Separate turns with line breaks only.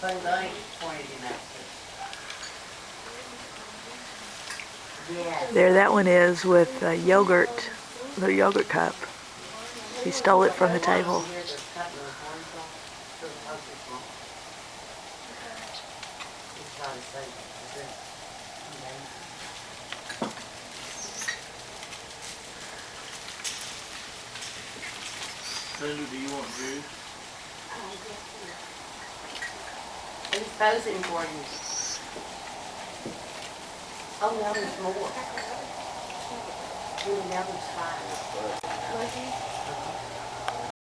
Things I ain't pointed him out to. Yes.
There that one is with yogurt, the yogurt cup. He stole it from the table.
Linda, do you want juice?
He's posing for you. Oh, no, there's more. Now there's 5.